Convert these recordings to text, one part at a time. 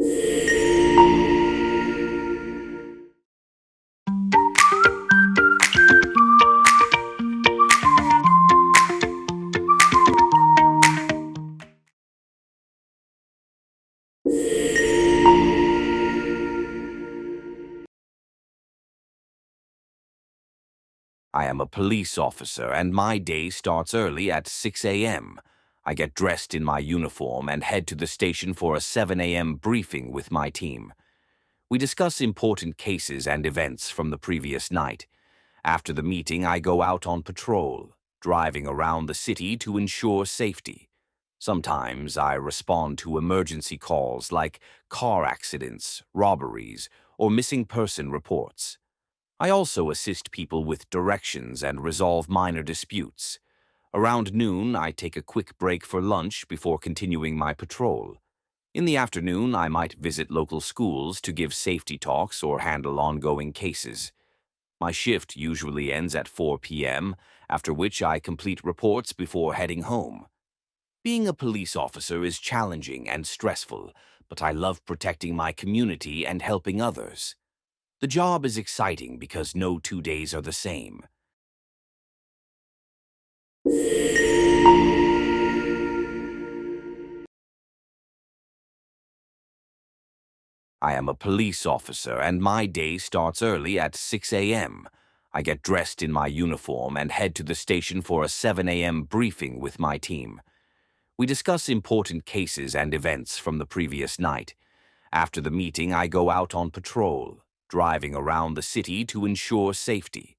I am a police officer, and my day starts early at 6 a.m. I get dressed in my uniform and head to the station for a 7 a.m. briefing with my team. We discuss important cases and events from the previous night. After the meeting, I go out on patrol, driving around the city to ensure safety. Sometimes I respond to emergency calls like car accidents, robberies, or missing person reports. I also assist people with directions and resolve minor disputes. Around noon, I take a quick break for lunch before continuing my patrol. In the afternoon, I might visit local schools to give safety talks or handle ongoing cases. My shift usually ends at 4 p.m., after which I complete reports before heading home. Being a police officer is challenging and stressful, but I love protecting my community and helping others. The job is exciting because no 2 days are the same. I am a police officer, and my day starts early at 6 a.m. I get dressed in my uniform and head to the station for a 7 a.m. briefing with my team. We discuss important cases and events from the previous night. After the meeting, I go out on patrol, driving around the city to ensure safety.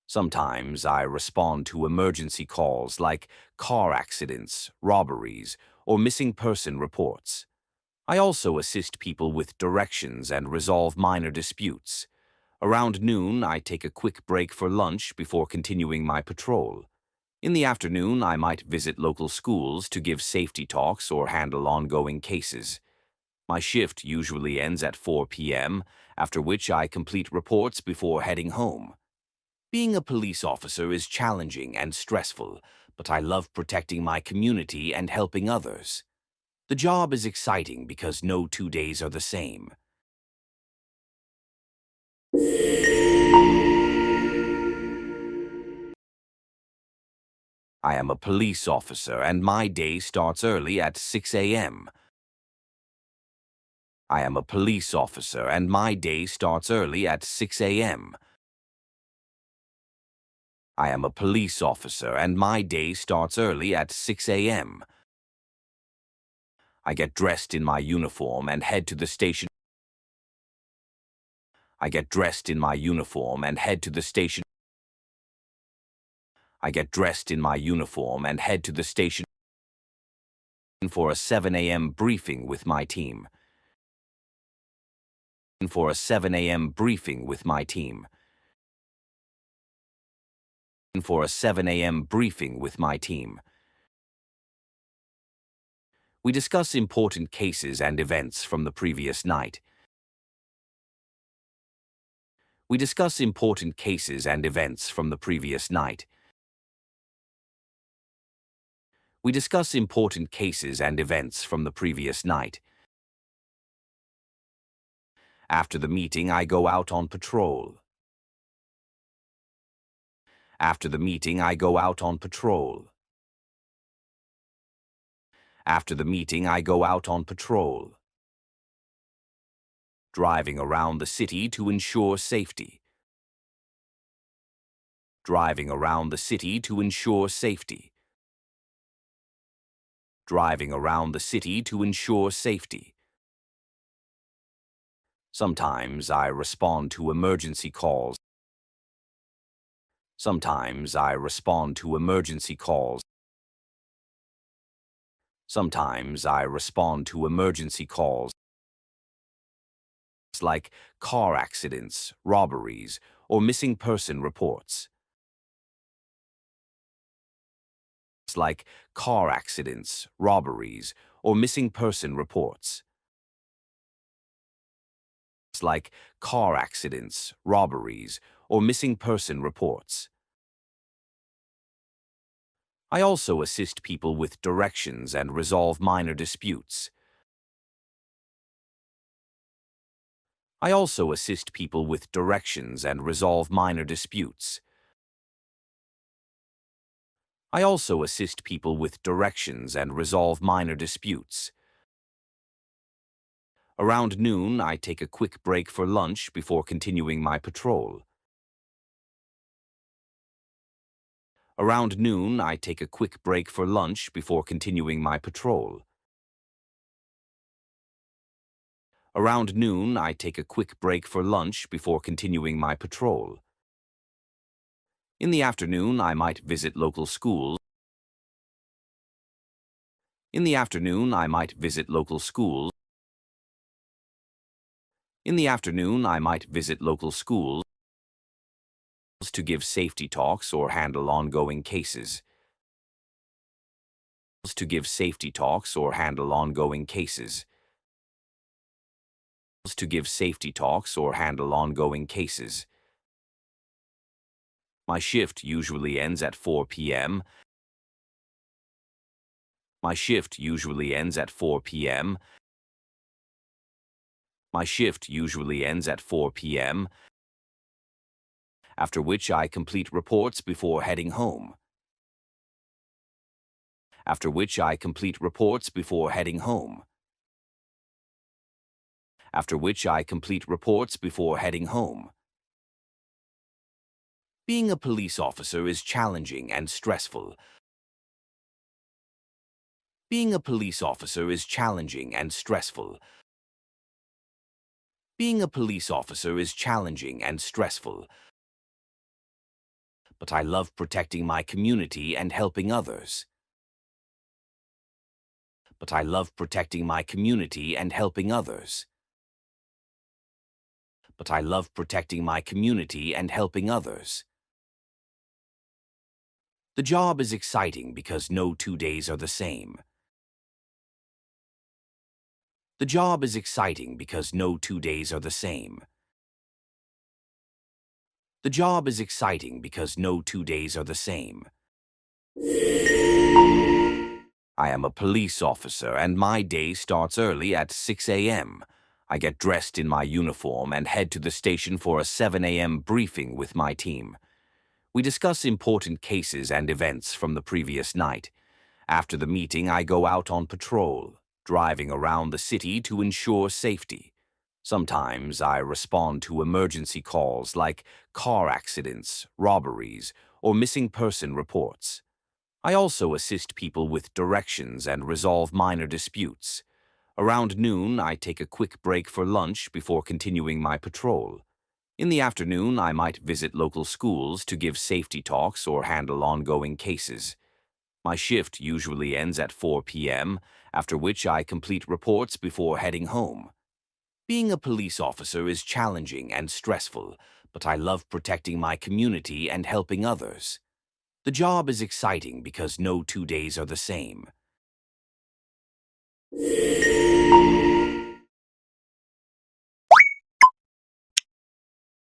Sometimes I respond to emergency calls like car accidents, robberies, or missing person reports. I also assist people with directions and resolve minor disputes. Around noon, I take a quick break for lunch before continuing my patrol. In the afternoon, I might visit local schools to give safety talks or handle ongoing cases. My shift usually ends at 4 p.m., after which I complete reports before heading home. Being a police officer is challenging and stressful, but I love protecting my community and helping others. The job is exciting because no 2 days are the same. I am a police officer, and my day starts early at 6 a.m. I am a police officer, and my day starts early at 6 a.m. I am a police officer, and my day starts early at 6 a.m. I get dressed in my uniform and head to the station. I get dressed in my uniform and head to the station. I get dressed in my uniform and head to the station for a 7 a.m. briefing with my team. For a 7 a.m. briefing with my team. For a 7 a.m. briefing with my team. We discuss important cases and events from the previous night. We discuss important cases and events from the previous night. We discuss important cases and events from the previous night. After the meeting, I go out on patrol. After the meeting, I go out on patrol. After the meeting, I go out on patrol, driving around the city to ensure safety. Driving around the city to ensure safety. Driving around the city to ensure safety. Sometimes I respond to emergency calls. Sometimes I respond to emergency calls. Sometimes I respond to emergency calls like car accidents, robberies, or missing person reports. Like car accidents, robberies, or missing person reports. Like car accidents, robberies, or missing person reports. I also assist people with directions and resolve minor disputes. I also assist people with directions and resolve minor disputes. I also assist people with directions and resolve minor disputes. Around noon, I take a quick break for lunch before continuing my patrol. Around noon, I take a quick break for lunch before continuing my patrol. Around noon, I take a quick break for lunch before continuing my patrol. In the afternoon, I might visit local schools. In the afternoon, I might visit local schools. In the afternoon, I might visit local schools to give safety talks or handle ongoing cases. To give safety talks or handle ongoing cases. To give safety talks or handle ongoing cases. My shift usually ends at 4 p.m. My shift usually ends at 4 p.m. My shift usually ends at 4 p.m., after which I complete reports before heading home. After which I complete reports before heading home. After which I complete reports before heading home. Being a police officer is challenging and stressful. Being a police officer is challenging and stressful. Being a police officer is challenging and stressful. But I love protecting my community and helping others. But I love protecting my community and helping others. But I love protecting my community and helping others. The job is exciting because no 2 days are the same. The job is exciting because no 2 days are the same. The job is exciting because no 2 days are the same. I am a police officer and my day starts early at 6 a.m. I get dressed in my uniform and head to the station for a 7 a.m. briefing with my team. We discuss important cases and events from the previous night. After the meeting, I go out on patrol, driving around the city to ensure safety. Sometimes I respond to emergency calls like car accidents, robberies, or missing person reports. I also assist people with directions and resolve minor disputes. Around noon, I take a quick break for lunch before continuing my patrol. In the afternoon, I might visit local schools to give safety talks or handle ongoing cases. My shift usually ends at 4 p.m., after which I complete reports before heading home. Being a police officer is challenging and stressful, but I love protecting my community and helping others. The job is exciting because no 2 days are the same.